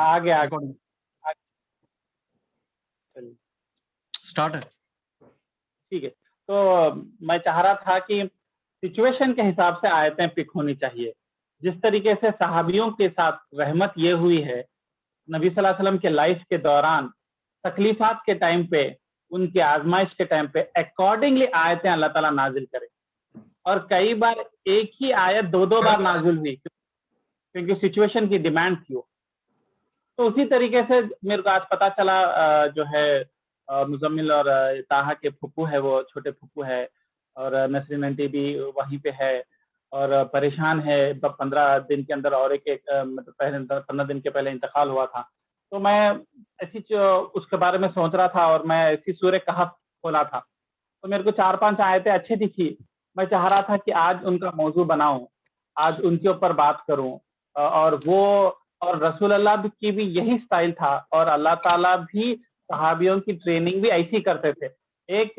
आगे आगे रिकॉर्डिंग चलिए, स्टार्ट है। ठीक है। तो मैं चाह रहा था कि सिचुएशन के हिसाब से आयतें पिक होनी चाहिए। जिस तरीके से सहाबियों के साथ रहमत ये हुई है, नबी सल्लल्लाहु अलैहि वसल्लम के लाइफ के दौरान तकलीफात के टाइम पे, उनकी आजमाइश के टाइम पे अकॉर्डिंगली आयतें अल्लाह ताला नाजिल करे। और कई बार एक ही आयत दो दो बार नाजिल हुई क्योंकि सिचुएशन की डिमांड थी वो। तो उसी तरीके से मेरे को आज पता चला जो है मुजम्मिल और ताहा के फुप्पू है, वो छोटे फुप्पू है, और नसरीन आंटी भी वहीं पे है और परेशान है। 15 दिन के अंदर और एक मतलब पहले 15 दिन के पहले इंतकाल हुआ था। तो मैं ऐसी उसके बारे में सोच रहा था और मैं ऐसी सूरह कहफ खोला था, तो मेरे को 4-5 आयतें अच्छी दिखी। मैं चाह रहा था कि आज उनका मौजू बनाऊं, आज उनके ऊपर बात करूं। और वो और रसूल अल्लाह की भी यही स्टाइल था, और अल्लाह ताला भी सहाबियों की ट्रेनिंग भी ऐसी करते थे। एक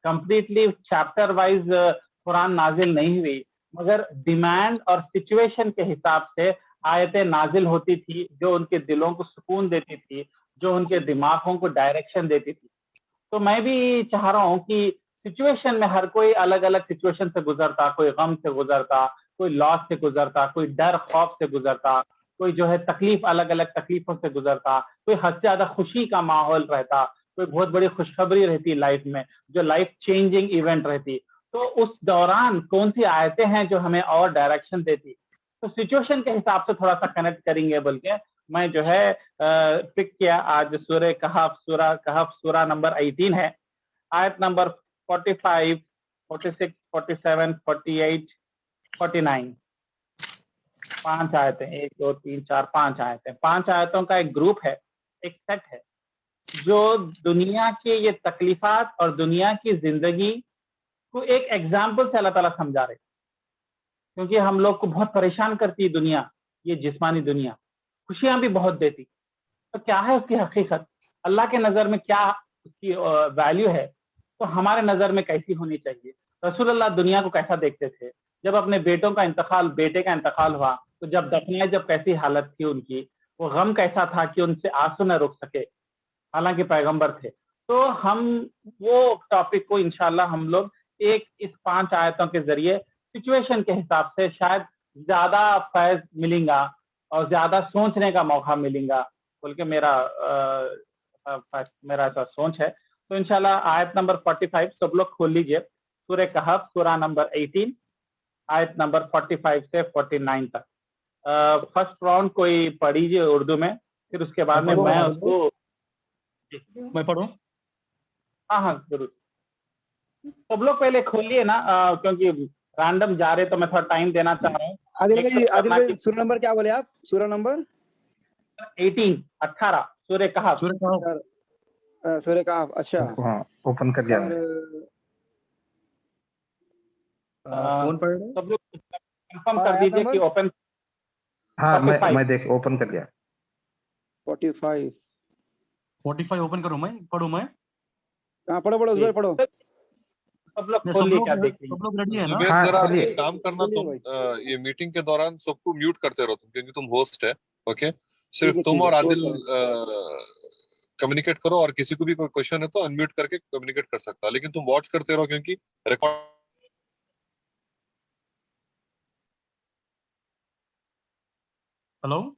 कंप्लीटली चैप्टर वाइज कुरान नाजिल नहीं हुई, मगर डिमांड और सिचुएशन के हिसाब से आयतें नाजिल होती थी, जो उनके दिलों को सुकून देती थी, जो उनके दिमागों को डायरेक्शन देती थी। तो मैं भी चाह रहा हूँ कि सिचुएशन में हर कोई अलग अलग सिचुएशन से गुजरता, कोई गम से गुजरता, कोई लॉस से गुजरता, कोई डर खौफ से गुजरता, कोई जो है तकलीफ अलग अलग तकलीफों से गुजरता, कोई हद से ज्यादा खुशी का माहौल रहता, कोई बहुत बड़ी खुशखबरी रहती लाइफ में, जो लाइफ चेंजिंग इवेंट रहती। तो उस दौरान कौन सी आयतें हैं जो हमें और डायरेक्शन देती। तो सिचुएशन के हिसाब से थोड़ा सा कनेक्ट करेंगे बोल के मैं जो है पिक किया आज सूरह कहफ सूरा नंबर 18 है, आयत नंबर 45, 46, 47, 48, 49। 5 आयतें, 1 2 3 4 5 आयतें, 5 आयतों का एक ग्रुप है, एक सेट है, जो दुनिया के ये तकलीफात और दुनिया की जिंदगी को एक एग्जाम्पल से अल्लाह ताला समझा रहे। क्योंकि हम लोग को बहुत परेशान करती है दुनिया, ये जिस्मानी दुनिया, खुशियां भी बहुत देती, तो क्या है उसकी हकीकत, अल्लाह के नज़र में क्या उसकी वैल्यू है, तो हमारे नज़र में कैसी होनी चाहिए। रसूल अल्लाह दुनिया को कैसा देखते थे, जब अपने बेटे का इंतकाल हुआ, तो जब दफनाए जब कैसी हालत थी उनकी, वो गम कैसा था कि उनसे आंसू न रुक सके, हालांकि पैगंबर थे। तो हम वो टॉपिक को इंशाल्लाह हम लोग एक इस 5 आयतों के जरिए सिचुएशन के हिसाब से शायद ज्यादा फैज मिलेगा और ज्यादा सोचने का मौका मिलेगा बोल के मेरा तो सोच है। तो इंशाल्लाह आयत नंबर 45 सब लोग खोल लीजिए, सूरह कहफ सूरा नंबर 18 आयत नंबर 45 से 49 तक। फर्स्ट राउंड कोई पढ़ीजिए उर्दू में, फिर उसके बाद में मैं उसको मैं पढ़ूं? हाँ हाँ जरूर, सब लोग पहले खोलिए ना, क्योंकि रैंडम जा रहे तो मैं थोड़ा टाइम देना चाह रहा हूँ। आदिल भाई सूरा नंबर क्या बोले आप? सूरा नंबर 18 सूरह कहफ। सूरह कहफ, अच्छा हाँ ओपन कर दिया मैंने। कौन पढ़ रहा है? सब लोग कंफर्म कर दीजिए कि ओपन। हाँ मैं देख ओपन कर लिया। 45 ओपन करूं मैं? पढ़ूं मैं? हाँ पढ़ो उस बार पढ़ो। सब लोग खोल लीजिए, क्या देख लीजिए। सब लोग रेडी है ना? जुबेर हाँ, जरा चलिए। एक काम करना तुम, ये मीटिंग के दौरान सबको म्यूट करते रहो तुम, क्योंकि तुम होस्ट है। ओके, सिर्फ तुम और आदिल कम्युनिकेट करो, और किसी को भी कोई क्वेश्चन है तो अनम्यूट करके कम्युनिकेट कर सकता है, लेकिन तुम वॉच करते रहो क्योंकि रिकॉर्ड। हेलो,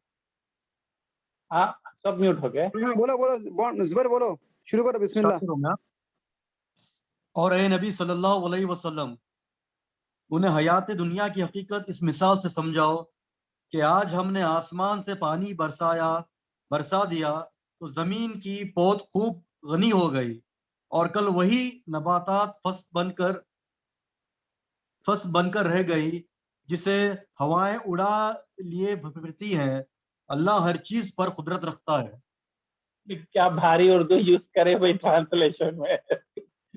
हाँ सब म्यूट हो गए। हाँ बोलो जुबैर बोलो, शुरू करो, बिस्मिल्लाह। स्टार्ट करो मैं। और ए नबी सल्लल्लाहु अलैहि वसल्लम, उन्हें हयात दुनिया की हकीकत इस मिसाल से समझाओ कि आज हमने आसमान से पानी बरसा दिया तो जमीन की पौध खूब गनी हो गई, और कल वही नबातात फस बनकर रह गई जिसे हवाएं उड़ा लिए फिरती हैं। अल्लाह हर चीज पर कुदरत रखता है। क्या भारी उर्दू यूज करे भाई ट्रांसलेशन में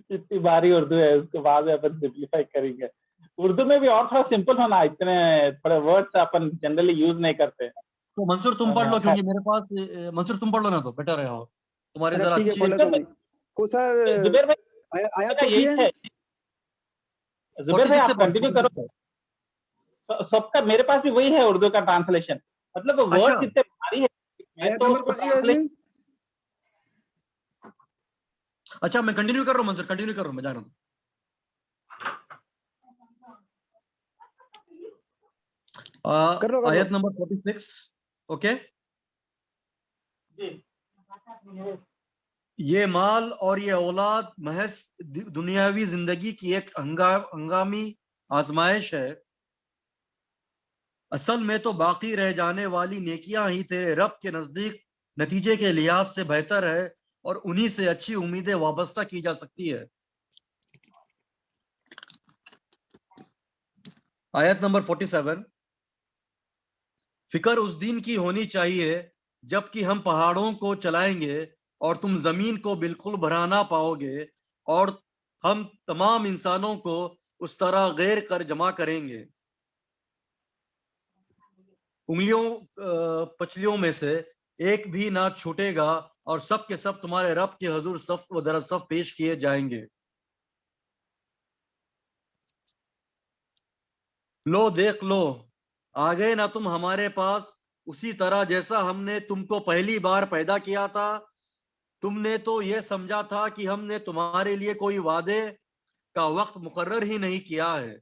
इतनी भारी उर्दू है, उसके बाद में अपन सिंप्लीफाई करेंगे। उर्दू में भी और थोड़ा सिंपल होना, इतने थोड़े वर्ड्स अपन जनरली यूज नहीं करते। तो मंसूर तुम पढ़ लो, क्योंकि मेरे पास मंसूर तुम पढ़ लो ना तो बेटर है, हो तुम्हारी जरा ठीक है, अच्छी पढ़ लेता हूँ। कौन सा जुबैर भाई आयत कौन सी है? जुबैर भाई 46 आप से कंटिन्यू करो। सबका मेरे पास भी वही है उर्दू का ट्रांसलेशन, मतलब वो वर्ड्स अच्छा। इतने भारी है, आयत नंबर कौन सी है इसमें? अच्छा मैं कंटिन्यू कर रहा हूँ मंजर, कंटिन्यू कर रहा हूँ, मैं जा रहा हूँ। कर लो। आयत नंबर 46, ओके। ये माल और ये औलाद महज दुनियावी जिंदगी की एक हंगामी आजमाइश है। असल में तो बाकी रह जाने वाली नेकियां ही तेरे रब के नजदीक नतीजे के लिहाज से बेहतर है और उन्हीं से अच्छी उम्मीदें वाबस्ता की जा सकती है। आयत नंबर 47, फिक्र उस दिन की होनी चाहिए जबकि हम पहाड़ों को चलाएंगे और तुम जमीन को बिल्कुल भरा ना पाओगे और हम तमाम इंसानों को उस तरह गैर कर जमा करेंगे। उंगलियों पचलियों में से एक भी ना छूटेगा और सब के सब तुम्हारे रब के हुजूर सफ व दर सफ पेश किए जाएंगे। लो देख लो, आ गए ना तुम हमारे पास उसी तरह जैसा हमने तुमको पहली बार पैदा किया था। तुमने तो ये समझा था कि हमने तुम्हारे लिए कोई वादे का वक्त मुकर्रर ही नहीं किया है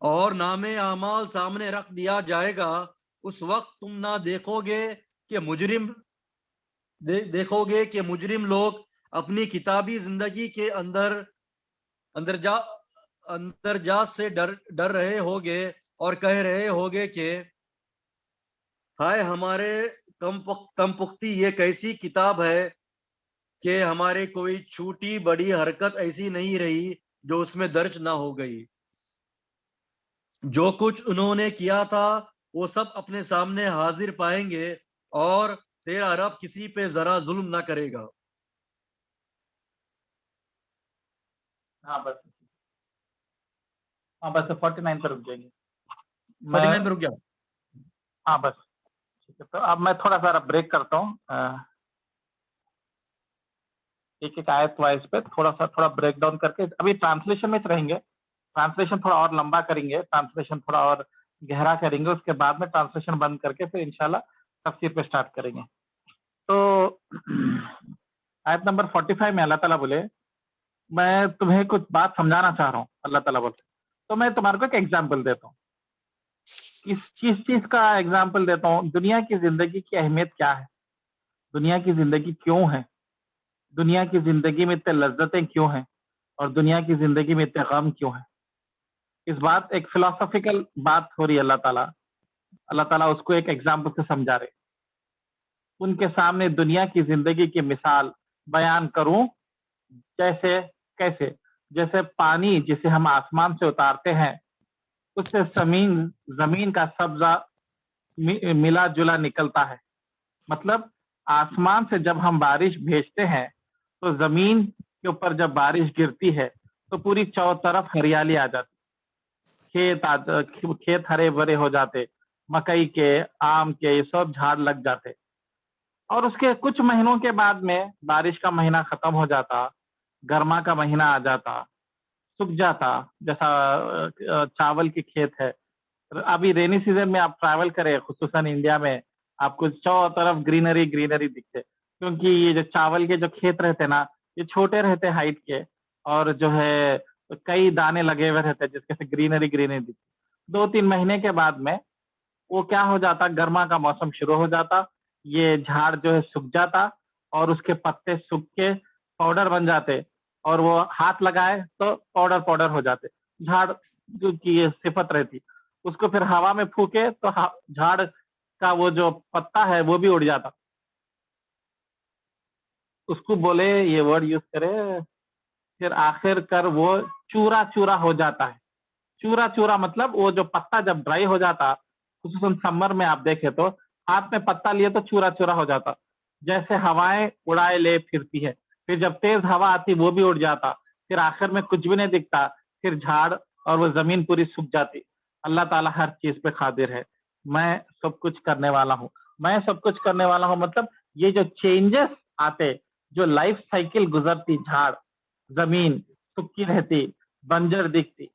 और नामे आमाल सामने रख दिया जाएगा। उस वक्त तुम ना देखोगे कि मुजरिम लोग अपनी किताबी जिंदगी के अंदरजात से डर रहे होगे और कह रहे होगे कि हाय हमारे कम पुख्ती, ये कैसी किताब है कि हमारे कोई छोटी बड़ी हरकत ऐसी नहीं रही जो उसमें दर्ज ना हो गई। जो कुछ उन्होंने किया था वो सब अपने सामने हाजिर पाएंगे और तेरा रब किसी पे जरा जुल्म ना करेगा। हाँ बस 49 पर रुक जाएंगे। 49 पे रुक गया। हाँ बस ठीक है, तो अब मैं थोड़ा सा ब्रेक करता हूँ, एक एक आयत वाइज पे थोड़ा ब्रेक डाउन करके अभी ट्रांसलेशन में रहेंगे। ट्रांसलेशन थोड़ा और लंबा करेंगे, ट्रांसलेशन थोड़ा और गहरा करेंगे, उसके बाद में ट्रांसलेशन बंद करके फिर इंशाल्लाह तफसीर पे स्टार्ट करेंगे। तो आयत नंबर 45 में अल्लाह ताला बोले, मैं तुम्हें कुछ बात समझाना चाह रहा हूँ। अल्लाह ताला बोले तो मैं तुम्हारे को एक एग्जाम्पल देता हूँ। किस चीज का एग्जाम्पल देता हूँ? दुनिया की जिंदगी की अहमियत क्या है, दुनिया की जिंदगी क्यों है, दुनिया की जिंदगी में इतने लज्जतें क्यों हैं और दुनिया की जिंदगी में इतने गम क्यों है। इस बात एक फिलोसॉफिकल बात हो रही है। अल्लाह ताला उसको एक एग्जाम्पल से समझा रहे। उनके सामने दुनिया की जिंदगी की मिसाल बयान करूं जैसे पानी जिसे हम आसमान से उतारते हैं, उससे जमीन का सब्जा मिला जुला निकलता है। मतलब आसमान से जब हम बारिश भेजते हैं तो जमीन के ऊपर जब बारिश गिरती है तो पूरी चारों तरफ हरियाली आ जाती, खेत हरे भरे हो जाते, मकई के, आम के, ये सब झाड़ लग जाते। और उसके कुछ महीनों के बाद में बारिश का महीना खत्म हो जाता, गर्मा का महीना आ जाता, सूख जाता। जैसा चावल की खेत है, अभी रेनी सीजन में आप ट्रैवल करें खुसूसन इंडिया में, आपको चारों तरफ ग्रीनरी दिखते, क्योंकि ये जो चावल के जो खेत रहते ना, ये छोटे रहते हाइट के और जो है कई दाने लगे हुए रहते जिसके से ग्रीनरी दिखती। 2-3 महीने के बाद में वो क्या हो जाता, गर्मा का मौसम शुरू हो जाता, ये झाड़ जो है सूख जाता और उसके पत्ते सूख के पाउडर बन जाते और वो हाथ लगाए तो पाउडर हो जाते। झाड़ जो की ये सिफत रहती, उसको फिर हवा में फूके तो झाड़ का वो जो पत्ता है वो भी उड़ जाता। उसको बोले, ये वर्ड यूज करे, फिर आखिर कर वो चूरा हो जाता है। चूरा मतलब वो जो पत्ता जब ड्राई हो जाता, खुसूसन समर में आप देखे तो हाथ में पत्ता लिए तो चूरा हो जाता, जैसे हवाएं उड़ाए ले फिरती है। फिर जब तेज हवा आती वो भी उड़ जाता, फिर आखिर में कुछ भी नहीं दिखता, फिर झाड़ और वो जमीन पूरी सूख जाती। अल्लाह ताला हर चीज पे कादिर है, मैं सब कुछ करने वाला हूँ। मैं सब कुछ करने वाला हूँ मतलब ये जो चेंजेस आते, जो लाइफ साइकिल गुजरती, झाड़, जमीन सूखी रहती, बंजर दिखती,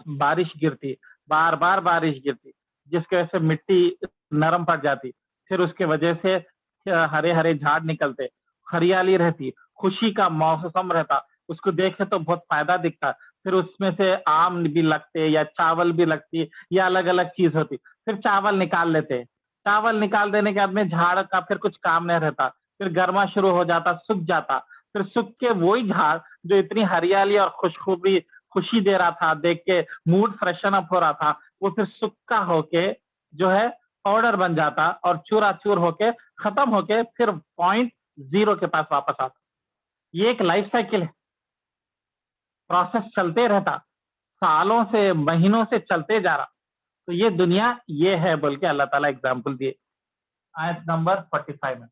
बारिश गिरती, बार बारिश गिरती, जिसकी वजह से मिट्टी नरम पड़ जाती, फिर उसके वजह से हरे हरे झाड़ निकलते, हरियाली रहती, खुशी का मौसम रहता, उसको देखे तो बहुत फायदा दिखता, फिर उसमें से आम भी लगते या चावल भी लगती या अलग अलग चीज होती, फिर चावल निकाल लेते, चावल निकाल देने के बाद में झाड़ का फिर कुछ काम नहीं रहता, फिर गर्मा शुरू हो जाता, सूख जाता, फिर सूख के वही झाड़ जो इतनी हरियाली और खुशी दे रहा था, देख के मूड फ्रेशन अप हो रहा था, वो फिर सूखा होके जो है पाउडर बन जाता और चूरा चूर होके खत्म होके फिर पॉइंट जीरो के पास वापस आता। ये एक लाइफ साइकिल है, प्रोसेस चलते रहता, सालों से महीनों से चलते जा रहा। तो ये दुनिया ये है बोल के अल्लाह ताला एग्जाम्पल दिए आयत नंबर 45 में।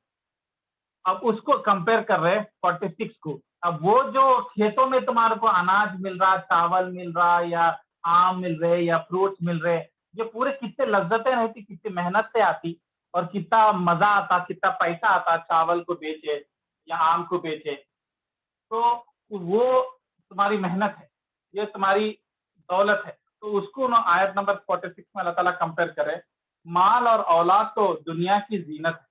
अब उसको कंपेयर कर रहे 46 को। अब वो जो खेतों में तुम्हारे को अनाज मिल रहा, चावल मिल रहा या आम मिल रहे या फ्रूट्स मिल रहे, ये पूरे कितने लज्जतें रहती, कितनी मेहनत से आती और कितना मजा आता, कितना पैसा आता चावल को बेचे या आम को बेचे। तो वो तुम्हारी मेहनत है, ये तुम्हारी दौलत है। तो उसको ना आयत नंबर 46 में अल्लाह ताला कंपेयर करे, माल और औलाद तो दुनिया की जीनत है,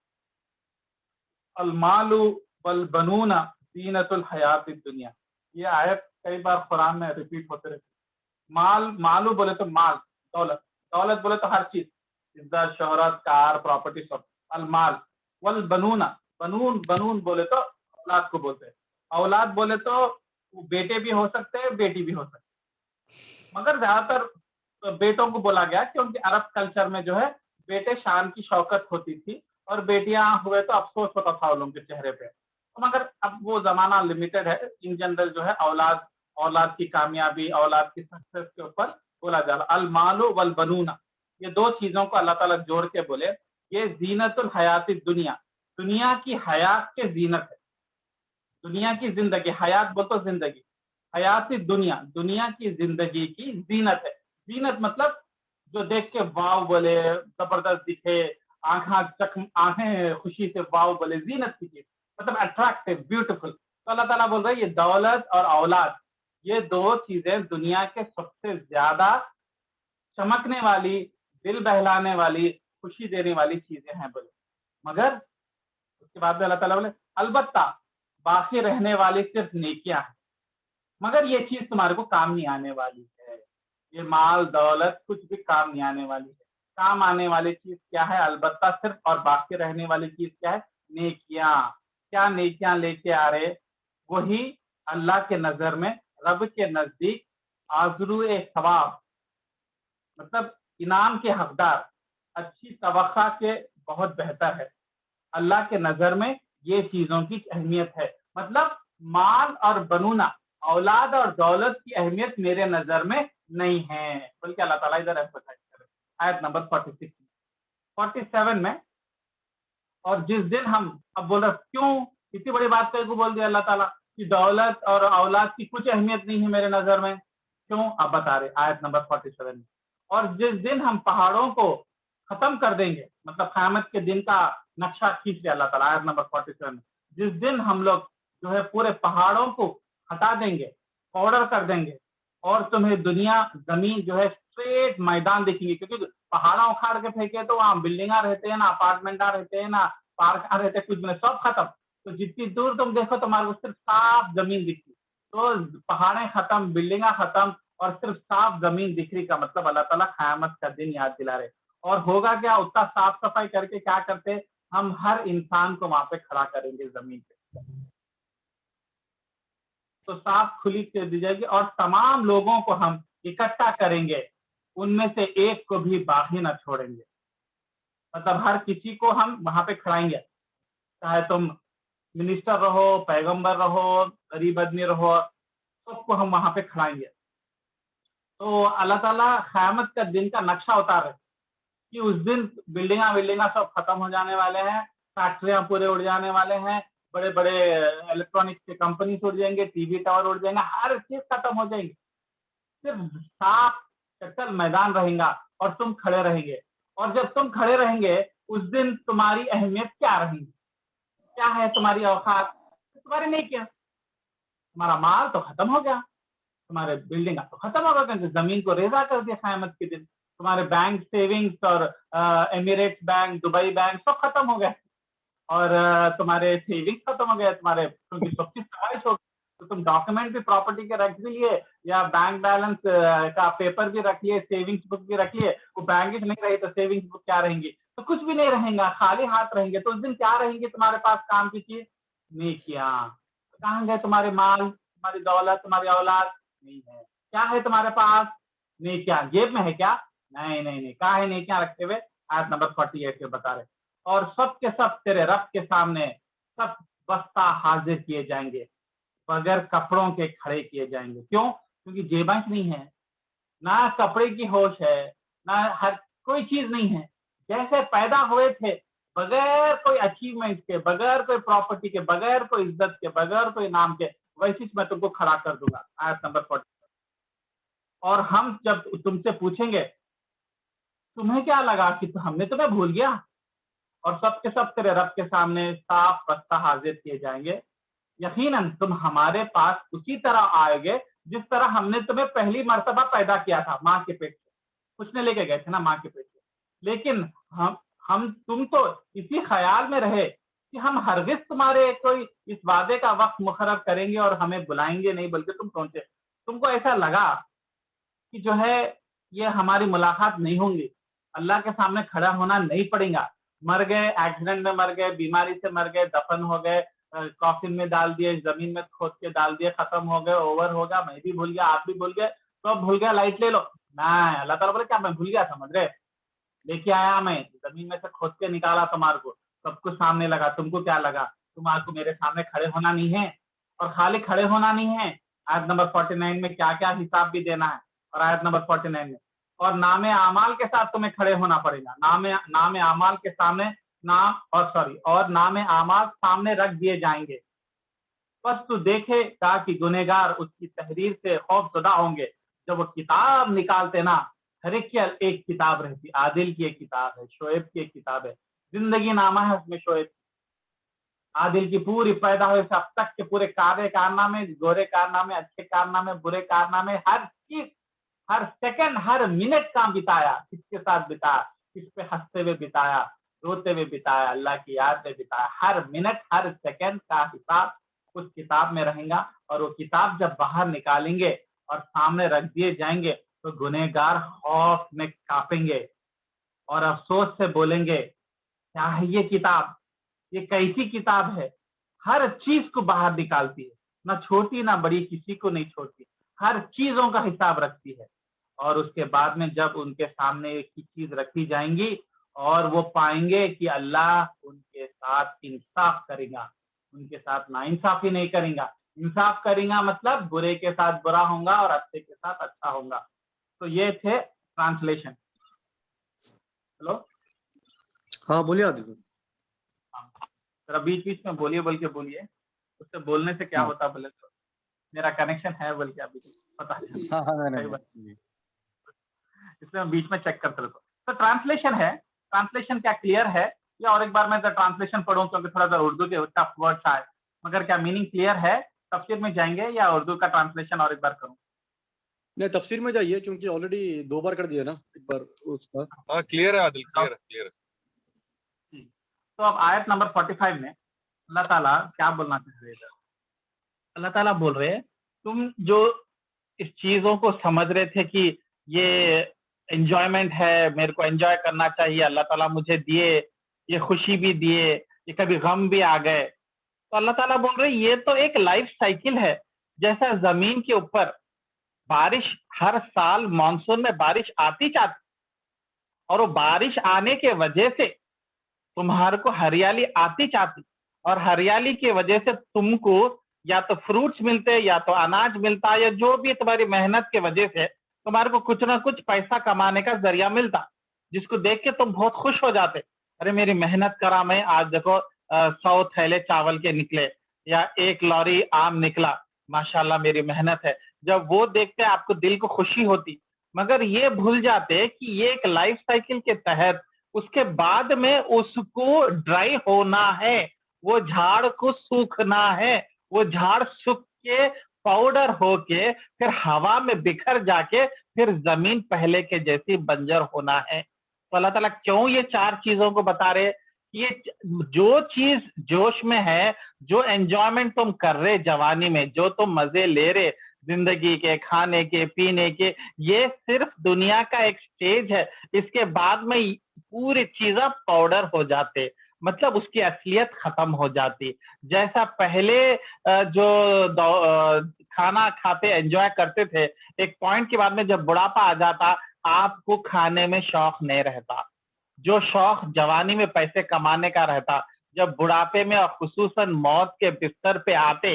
अलमालु वल बनूना जीनतुल हयात दुनिया। ये आयत कई बार कुरान में रिपीट होते रहते। मालू बोले तो माल, दौलत, दौलत बोले तो हर चीज, इज्जत, शोहरत, कार, प्रॉपर्टी, सब। अलमाल वल बनूना, बनून बोले तो औलाद को बोलते हैं, औलाद बोले तो बेटे भी हो सकते हैं, बेटी भी हो सकते हैं, मगर ज्यादातर बेटों को बोला गया क्योंकि अरब कल्चर में जो है बेटे शान की शौकत होती थी और बेटियां हुए तो अफसोस होता था उन लोगों के चेहरे पे। तो मगर अब वो जमाना लिमिटेड है, इन जनरल जो है औलाद की कामयाबी, औलाद की सक्सेस के ऊपर बोला जा रहा। अल मालू वल बनूना, ये दो चीजों को अल्लाह ताला जोड़ के बोले, ये जीनतुल हयाती दुनिया, दुनिया की हयात के जीनत है, दुनिया की जिंदगी, हयात बोल तो जिंदगी, हयाती दुनिया, दुनिया की जिंदगी की जीनत है। जीनत मतलब जो देख के वाव बोले, जबरदस्त दिखे, आंखें खुशी से वाव बोले, जीनत की चीज मतलब अट्रैक्टिव, ब्यूटीफुल। तो अल्लाह ताला बोल रहा है ये दौलत और औलाद, ये दो चीजें दुनिया के सबसे ज्यादा चमकने वाली, दिल बहलाने वाली, खुशी देने वाली चीजें हैं बोले। मगर उसके बाद में अल्लाह ताला बोले अलबत्ता बाकी रहने वाली सिर्फ नेकियां हैं, मगर ये चीज तुम्हारे को काम नहीं आने वाली है, ये माल दौलत कुछ भी काम नहीं आने वाली है। काम आने वाली चीज क्या है? अलबत्ता सिर्फ और बाकी रहने वाली चीज क्या है? नेकियां। क्या नेकियां लेके आ रहे? वही अल्लाह के नजर में, रब के नजदीक आज़रू सवाब मतलब इनाम के हकदार, अच्छी तवक्का के बहुत बेहतर है। अल्लाह के नजर में ये चीजों की अहमियत है, मतलब माल और बनूना, औलाद और दौलत की अहमियत मेरे नजर में नहीं है, बल्कि अल्लाह ताला इधर एम्फसाइज करे आयत नंबर 46 47 में। और जिस दिन हम, अब बोल रहे क्यों इतनी बड़ी बात को बोल दिया अल्लाह ताला कि दौलत और औलाद की कुछ अहमियत नहीं है मेरे नजर में, क्यों? अब बता रहे आयत नंबर 47 में। और जिस दिन हम पहाड़ों को खत्म कर देंगे, मतलब क़यामत के दिन का नक्शा खींच दिया अल्लाह ताला आयत नंबर 47 में। जिस दिन हम लोग जो है पूरे पहाड़ों को हटा देंगे, पाउडर कर देंगे, और तुम्हें दुनिया जमीन जो है स्ट्रेट मैदान दिखेंगे, क्योंकि पहाड़ा उखाड़ के फेंके तो वहाँ बिल्डिंगा रहते हैं ना, अपार्टमेंटा रहते हैं ना, पार्क रहते हैं, कुछ भी नहीं, सब खत्म। तो जितनी दूर तुम देखो तुम्हारे को सिर्फ साफ जमीन दिखती। तो पहाड़े खत्म, बिल्डिंगा खत्म और सिर्फ साफ जमीन दिख रही का मतलब अल्लाह ताला क़यामत का दिन याद दिला रहे। और होगा क्या? उतना साफ सफाई करके क्या करते, हम हर इंसान को वहां पे खड़ा करेंगे जमीन पे, तो साफ खुली कर दी जाएगी और तमाम लोगों को हम इकट्ठा करेंगे, उनमें से एक को भी बाकी न छोड़ेंगे। मतलब हर किसी को हम वहां पे खड़ाएंगे, चाहे तुम मिनिस्टर रहो, पैगंबर रहो, गरीब आदमी रहो, सबको हम वहां पे खड़ाएंगे। तो अल्लाह ताला क़यामत का दिन का नक्शा उतार रहे कि उस दिन बिल्डिंगा सब खत्म हो जाने वाले हैं, फैक्ट्रियां पूरे उड़ जाने वाले हैं, बड़े बड़े इलेक्ट्रॉनिक्स के कंपनी उड़ जाएंगे, टीवी टावर उड़ जाएंगे, हर चीज खत्म हो जाएंगी, सिर्फ साफ चट्टल मैदान रहेगा और तुम खड़े रहेंगे। और जब तुम खड़े रहेंगे उस दिन तुम्हारी अहमियत क्या रहेगी? क्या है तुम्हारी औकात? तुम्हारी नहीं किया, तुम्हारा माल तो खत्म हो गया, तुम्हारे बिल्डिंग तो खत्म हो गया, क्योंकि जमीन को रेजा कर दिया क़यामत के दिन। तुम्हारे बैंक सेविंग्स और एमिरेट्स बैंक, दुबई बैंक सब खत्म हो गए, और तुम्हारे सेविंग्स खत्म हो गए तुम्हारे, क्योंकि सबकी सफाई हो गई। तो तुम डॉक्यूमेंट भी प्रॉपर्टी के रख भी लिए, या बैंक बैलेंस का पेपर भी रख लिए, सेविंग्स बुक भी रख लिए, वो बैंक नहीं रही तो सेविंग्स बुक क्या रहेंगी? तो कुछ भी नहीं रहेगा, खाली हाथ रहेंगे। तो उस दिन क्या रहेंगे तुम्हारे पास काम की चीज? नेकियां। कहाँ गए तुम्हारे माल, तुम्हारी दौलत, तुम्हारी औलाद? नहीं है। क्या है तुम्हारे पास? नेकियां। जेब में है क्या? नहीं नहीं नहीं। कहाँ है नेकियां रखे हुए? आयत नंबर 48 में बता रहे। और सब के सब तेरे रब के सामने सब बस्ता हाजिर किए जाएंगे, बगैर कपड़ों के खड़े किए जाएंगे। क्यों? क्योंकि जेबां नहीं है, ना कपड़े की होश है, ना हर कोई चीज नहीं है। जैसे पैदा हुए थे बगैर कोई अचीवमेंट के, बगैर कोई प्रॉपर्टी के, बगैर कोई इज्जत के, बगैर कोई नाम के, वैसे मैं तुमको खड़ा कर दूंगा। आयत नंबर 40। और हम जब तुमसे पूछेंगे तुम्हें क्या लगा कि हमने तुम्हें भूल गया, और सब के सब तेरे रब के सामने साफ बस्ता हाजिर किए जाएंगे। यकीनन तुम हमारे पास उसी तरह आएगे जिस तरह हमने तुम्हें पहली मर्तबा पैदा किया था, माँ के पेट से। कुछ ने लेके गए थे ना माँ के पेट से, लेकिन तुम तो इसी ख्याल में रहे कि हम हरगिज तुम्हारे कोई इस वादे का वक्त मुकर्रर करेंगे और हमें बुलाएंगे नहीं, बल्कि तुम पहुंचे। तुमको ऐसा लगा कि जो है ये हमारी मुलाकात नहीं होंगी, अल्लाह के सामने खड़ा होना नहीं पड़ेगा। मर गए, एक्सीडेंट में मर गए, बीमारी से मर गए, दफन हो गए, कॉफिन में डाल दिए, जमीन में खोद के डाल दिए, खत्म हो गए, ओवर हो गया, मैं भी भूल गया, आप भी भूल गए, तो भूल गया लाइट ले लो। नहीं, अल्लाह ताला बोले क्या मैं भूल गया समझ रहे? लेके आया मैं, जमीन में से खोद के निकाला तुम्हारे को, सब कुछ सामने लगा। तुमको क्या लगा तुम्हारे को मेरे सामने खड़े होना नहीं है? और खाली खड़े होना नहीं है, आयत नंबर 49 में क्या क्या हिसाब भी देना है। और आयत नंबर 49 में और नामे आमाल के साथ तुम्हें खड़े होना पड़ेगा। नामे आमाल के सामने और नामे आमाल सामने रख दिए जाएंगे। बस तू देखेगा कि गुनहगार उसकी तहरीर से खौफज़दा होंगे। जब वो किताब निकालते ना, हर एक किताब रहती, आदिल की एक किताब है, शोएब की एक किताब है, जिंदगी नामा है उसमें शोएब, आदिल की पूरी पैदा हुए से अब तक के पूरे कारनामे, गोरे कारनामे, अच्छे कारनामे, बुरे कारनामे, हर चीज, हर सेकंड, हर मिनट काम बिताया, किसके साथ बिताया, किस पे हंसते हुए बिताया, रोते हुए बिताया, अल्लाह की याद में बिताया, हर मिनट हर सेकंड का हिसाब उस किताब में रहेगा। और वो किताब जब बाहर निकालेंगे और सामने रख दिए जाएंगे तो गुनहगार खौफ में कांपेंगे और अफसोस से बोलेंगे क्या है ये किताब, ये कैसी किताब है? हर चीज को बाहर निकालती है, ना छोटी ना बड़ी, किसी को नहीं छोड़ती, हर चीजों का हिसाब रखती है। और उसके बाद में जब उनके सामने एक ही चीज रखी जाएंगी और वो पाएंगे कि अल्लाह उनके साथ इंसाफ करेगा, उनके साथ नाइंसाफी नहीं करेगा। इंसाफ करेगा मतलब बुरे के साथ बुरा होगा और अच्छे के साथ अच्छा होगा। तो ये थे ट्रांसलेशन। हेलो, हाँ बोलिए आदिल। जरा बीच बीच में बोलिए, बोल के बोलिए, उससे बोलने से क्या होता बोले तो मेरा कनेक्शन है बोल के अभी पता नहीं, इसलिए मैं बीच में चेक करते रहता हूँ। तो ट्रांसलेशन है, ट्रांसलेशन क्या क्लियर है? या और एक बार मैं ट्रांसलेशन पढ़ूं क्योंकि थोड़ा सा उर्दू के टफ वर्ड्स आए, मगर क्या मीनिंग क्लियर है? तफसीर में जाएंगे या उर्दू का ट्रांसलेशन और एक बार करूं? नहीं तफसीर में जाइए क्योंकि ऑलरेडी 2 बार कर दिया ना एक बार उसका। हाँ क्लियर है आदिल, क्लियर है। तो अब आयत नंबर 45 में अल्लाह ताला क्या बोलना चाह रहे हैं? अल्लाह ताला बोल रहे हैं तुम जो इस चीजों को समझ रहे थे कि ये एंजॉयमेंट है, मेरे को एंजॉय करना चाहिए, अल्लाह ताला मुझे दिए, ये खुशी भी दिए, ये कभी गम भी आ गए, तो अल्लाह ताला बोल रहे ये तो एक लाइफ साइकिल है। जैसा जमीन के ऊपर बारिश हर साल मानसून में बारिश आती जाती, और वो बारिश आने के वजह से तुम्हारे को हरियाली आती जाती, और हरियाली की वजह से तुमको या तो फ्रूट्स मिलते, या तो अनाज मिलता, या जो भी तुम्हारी मेहनत के वजह से तुम्हारे को कुछ ना कुछ पैसा कमाने का जरिया मिलता, जिसको देख के तुम बहुत खुश हो जाते। अरे मेरी मेहनत करा मैं, आज देखो 100 थैले चावल के निकले, या 1 लॉरी आम निकला, माशाल्लाह मेरी मेहनत है। जब वो देखते आपको दिल को खुशी होती, मगर ये भूल जाते कि ये एक लाइफ साइकिल के तहत उसके बाद में उसको ड्राई होना है, वो झाड़ को सूखना है, वो झाड़ सूख के पाउडर होके फिर हवा में बिखर जाके फिर जमीन पहले के जैसी बंजर होना है। तो अल्लाह ताला क्यों ये 4 चीजों को बता रहे? ये जो चीज जोश में है, जो एंजॉयमेंट तुम कर रहे जवानी में, जो तुम मजे ले रहे जिंदगी के, खाने के, पीने के, ये सिर्फ दुनिया का एक स्टेज है। इसके बाद में पूरी चीजें पाउडर हो जाते, मतलब उसकी असलियत खत्म हो जाती। जैसा पहले जो खाना खाते एंजॉय करते थे, एक पॉइंट के बाद में जब बुढ़ापा आ जाता, आपको खाने में शौक नहीं रहता। जो शौक जवानी में पैसे कमाने का रहता, जब बुढ़ापे में और खुसूसन मौत के बिस्तर पे आते,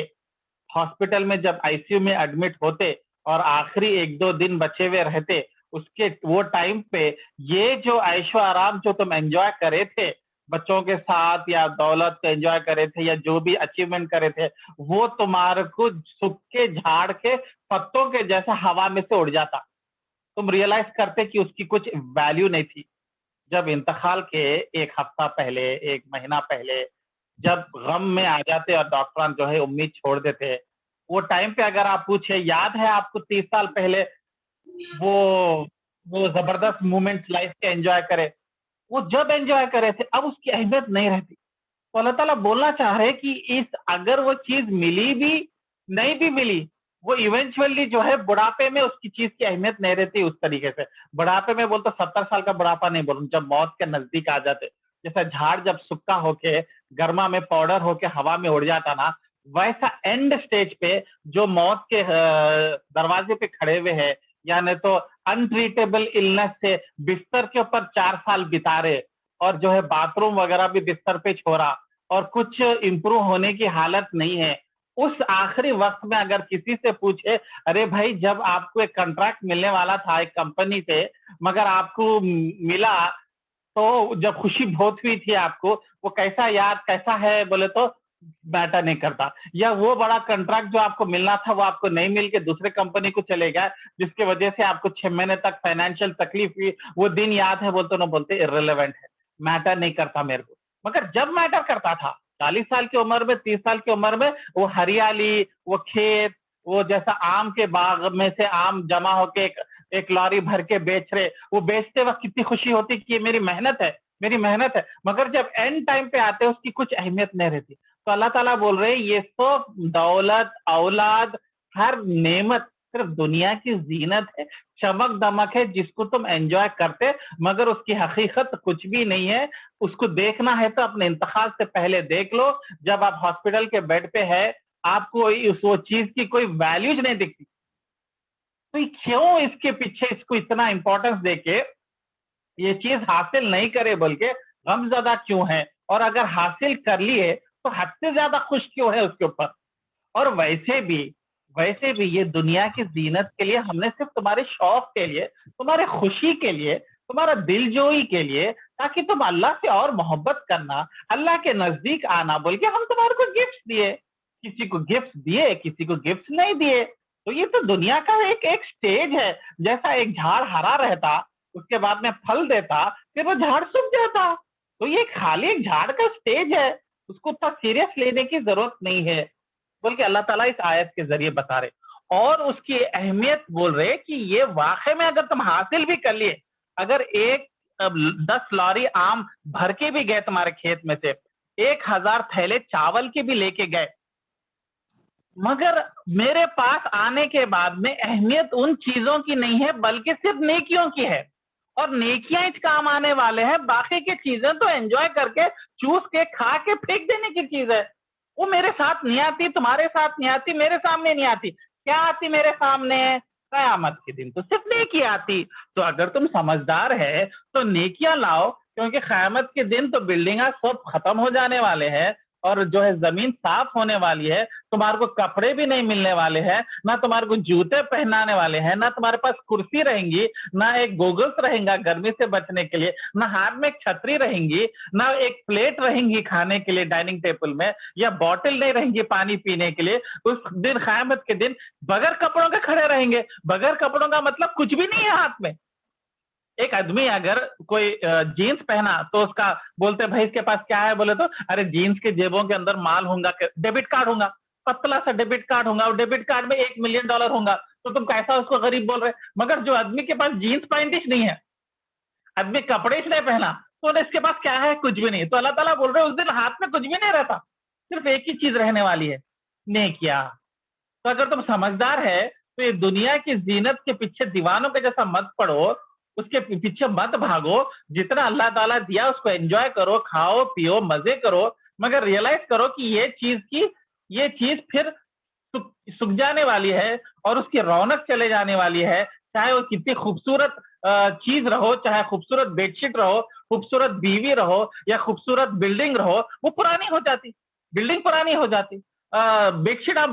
हॉस्पिटल में जब आईसीयू में एडमिट होते और आखिरी 1-2 दिन बचे हुए रहते, उसके वो टाइम पे ये जो ऐशो आराम जो तुम एंजॉय करे थे बच्चों के साथ, या दौलत को एंजॉय करे थे, या जो भी अचीवमेंट करे थे, वो तुम्हारे को सूखे झाड़ के पत्तों के जैसा हवा में से उड़ जाता। तुम रियलाइज करते कि उसकी कुछ वैल्यू नहीं थी। जब इंतकाल के 1 हफ्ता पहले, 1 महीना पहले जब गम में आ जाते और डॉक्टर जो है उम्मीद छोड़ देते, वो टाइम पे अगर आप पूछे, याद है आपको 30 साल पहले वो जबरदस्त मोमेंट लाइफ के एंजॉय करे, वो जब एंजॉय करे थे, अब उसकी अहमियत नहीं रहती। तो अल्लाह ताला बोलना चाह रहे कि इस अगर वो चीज मिली भी नहीं भी मिली, वो इवेंचुअली जो है बुढ़ापे में उसकी चीज की अहमियत नहीं रहती उस तरीके से। बुढ़ापे में बोलते 70 साल का बुढ़ापा नहीं बोलूं, जब मौत के नजदीक आ जाते, जैसा झाड़ जब सूखा होके गर्मा में पाउडर होके हवा में उड़ जाता ना, वैसा एंड स्टेज पे जो मौत के दरवाजे पे खड़े हुए हैं, यानी तो अनट्रीटेबल इलनेस से बिस्तर के ऊपर 4 साल बिता रहे, और जो है बाथरूम वगैरह भी बिस्तर पे छोड़ा, और कुछ इंप्रूव होने की हालत नहीं है, उस आखिरी वक्त में अगर किसी से पूछे, अरे भाई जब आपको एक कॉन्ट्रैक्ट मिलने वाला था एक कंपनी से, मगर आपको मिला तो जब खुशी बहुत हुई थी आपको, वो कैसा है बोले तो मैटर नहीं करता। या वो बड़ा कॉन्ट्रैक्ट जो आपको मिलना था वो आपको नहीं मिल के दूसरे कंपनी को चले गया, जिसके वजह से आपको 6 महीने तक फाइनेंशियल तकलीफ हुई, वो दिन याद है बोलते ना बोलते इररिलेवेंट है, मैटर नहीं करता मेरे को। मगर जब मैटर करता था 40 साल की उम्र में, 30 साल की उम्र में, वो हरियाली, वो खेत, वो जैसा आम के बाग में से आम जमा होके एक लॉरी भर के बेच रहे, वो बेचते वक्त कितनी खुशी होती कि ये मेरी मेहनत है। मगर जब एंड टाइम पे आते उसकी कुछ अहमियत नहीं रहती। तो अल्लाह ताला बोल रहे ये सब दौलत, औलाद, हर नेमत सिर्फ दुनिया की जीनत है, चमक दमक है जिसको तुम एंजॉय करते, मगर उसकी हकीकत कुछ भी नहीं है। उसको देखना है तो अपने इंतकाल से पहले देख लो। जब आप हॉस्पिटल के बेड पे है, आपको वो चीज की कोई वैल्यूज नहीं दिखती, तो क्यों इसके पीछे इसको इतना इंपॉर्टेंस देके ये चीज हासिल नहीं करे बोल के गमज़दा क्यों है? और अगर हासिल कर लिए तो हद से ज्यादा खुश क्यों है उसके ऊपर? और वैसे भी ये दुनिया की जीनत के लिए हमने सिर्फ तुम्हारे शौक के लिए, तुम्हारे खुशी के लिए, तुम्हारा दिलजोई के लिए, ताकि तुम अल्लाह से और मोहब्बत करना, अल्लाह के नजदीक आना बोल के हम तुम्हारे को गिफ्ट दिए। किसी को गिफ्ट दिए, किसी को गिफ्ट नहीं दिए। तो ये तो दुनिया का एक स्टेज है। जैसा एक झाड़ हरा रहता, उसके बाद में फल देता, फिर वो झाड़ सूख जाता। तो ये खाली एक झाड़ का स्टेज है, उसको उतना सीरियस लेने की जरूरत नहीं है, बल्कि अल्लाह ताला इस आयत के जरिए बता रहे और उसकी अहमियत बोल रहे कि ये वाकई में अगर तुम हासिल भी कर लिए, अगर 10 लॉरी आम भर के भी गए तुम्हारे खेत में से, 1000 थैले चावल के भी लेके गए, मगर मेरे पास आने के बाद में अहमियत उन चीजों की नहीं है बल्कि सिर्फ नेकियों की है। और नेकियां इस काम आने वाले हैं, बाकी की चीजें तो एंजॉय करके चूस के खा के फेंक देने की चीज है। वो मेरे साथ नहीं आती, तुम्हारे साथ नहीं आती, मेरे सामने नहीं आती। क्या आती मेरे सामने? कयामत के दिन तो सिर्फ नेकी आती। तो अगर तुम समझदार है तो नेकियां लाओ, क्योंकि कयामत के दिन तो बिल्डिंग सब खत्म हो जाने वाले हैं और जो है जमीन साफ होने वाली है। तुम्हारे को कपड़े भी नहीं मिलने वाले हैं, ना तुम्हारे को जूते पहनाने वाले हैं, ना तुम्हारे पास कुर्सी रहेंगी, ना एक गोगल्स रहेगा गर्मी से बचने के लिए, ना हाथ में एक छतरी रहेंगी, ना एक प्लेट रहेंगी खाने के लिए डाइनिंग टेबल में, या बॉटल नहीं रहेंगी पानी पीने के लिए। उस दिन क़यामत के दिन बगैर कपड़ों के खड़े रहेंगे। बगैर कपड़ों का मतलब कुछ भी नहीं है हाथ में। एक आदमी अगर कोई जीन्स पहना तो उसका बोलते भाई इसके पास क्या है, बोले तो अरे जीन्स के जेबों के अंदर माल होगा, डेबिट कार्ड होगा। पतला सा डेबिट कार्ड होगा और डेबिट कार्ड में $1 मिलियन होगा, तो तुम कैसा उसको गरीब बोल रहे? मगर जो आदमी के पास जीन्स पैंट नहीं है, आदमी कपड़े नहीं पहना, तो इसके पास क्या है? कुछ भी नहीं। तो अल्लाह ताला बोल रहे उस दिन हाथ में कुछ भी नहीं रहता, सिर्फ एक ही चीज रहने वाली है, नेकिया। तो अगर तुम समझदार है तो ये दुनिया की जीनत के पीछे दीवानों के जैसा मत पड़ो, उसके पीछे मत भागो। जितना अल्लाह ताला दिया उसको एंजॉय करो, खाओ पियो, मजे करो, मगर रियलाइज करो कि ये चीज फिर सूख जाने वाली है और उसकी रौनक चले जाने वाली है। चाहे वो कितनी खूबसूरत चीज रहो, चाहे खूबसूरत बेडशीट रहो, खूबसूरत बीवी रहो या खूबसूरत बिल्डिंग रहो, वो पुरानी हो जाती, बिल्डिंग पुरानी हो जाती, बेडशीट आप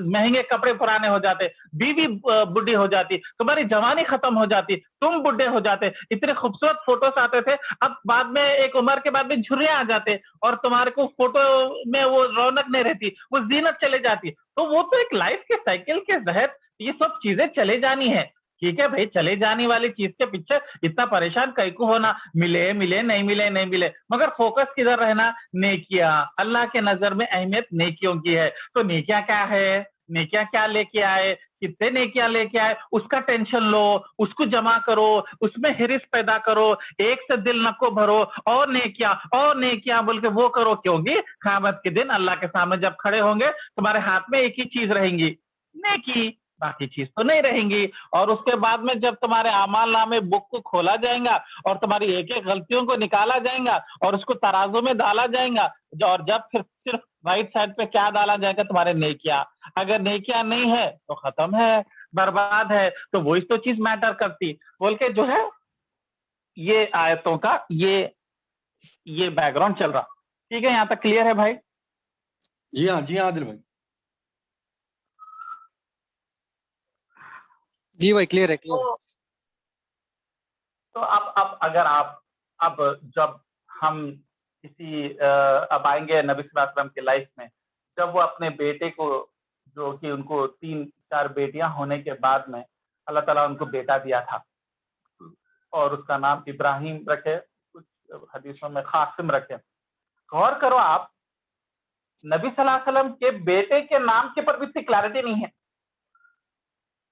महंगे कपड़े पुराने हो जाते, बीवी बुढ़ी हो जाती, तुम्हारी जवानी खत्म हो जाती, तुम बुढ़े हो जाते। इतने खूबसूरत फोटोस आते थे, अब बाद में एक उम्र के बाद में झुर्रियां आ जाते और तुम्हारे को फोटो में वो रौनक नहीं रहती, वो जीनत चले जाती। तो वो तो एक लाइफ के साइकिल के तहत ये सब चीजें चले जानी है। ठीक है भाई, चले जाने वाली चीज के पीछे इतना परेशान कहीं को होना, मिले मिले नहीं मिले नहीं मिले, मगर फोकस किधर रहना? नेकिया। अल्लाह के नजर में अहमियत नेकियों की है। तो नेकिया क्या है? नेकिया क्या लेके आए, कितने नेकिया लेके आए, उसका टेंशन लो, उसको जमा करो, उसमें हिरिस पैदा करो, एक से दिल नको भरो, और नेकिया बोल के वो करो, क्योंकि क़यामत के दिन अल्लाह के सामने जब खड़े होंगे तुम्हारे हाथ में एक ही चीज रहेंगी, नेकी, बाकी चीज तो नहीं रहेंगी। और उसके बाद में जब तुम्हारे आमाल नामे बुक को खोला जाएगा और तुम्हारी एक एक गलतियों को निकाला जाएगा और उसको तराजू में डाला जाएगा, और जब फिर सिर्फ राइट साइड पे क्या डाला जाएगा? तुम्हारे नेकिया। अगर नेकिया नहीं है तो खत्म है, बर्बाद है। तो वही तो चीज मैटर करती बोल के जो है ये आयतों का ये बैकग्राउंड चल रहा। ठीक है, यहाँ तक क्लियर है भाई? जी हाँ आदिल भाई। जी भाई क्लियर है, क्लियर। तो अब अगर अब जब हम किसी अब आएंगे नबी सल्लल्लाहु अलैहि वसल्लम की लाइफ में, जब वो अपने बेटे को, जो कि उनको 3-4 बेटियां होने के बाद में अल्लाह ताला उनको बेटा दिया था और उसका नाम इब्राहिम रखे, कुछ हदीसों में कासिम रखे। गौर करो आप, नबी सल्लल्लाहु अलैहि वसल्लम के बेटे के नाम के पर भी इतनी क्लैरिटी नहीं है।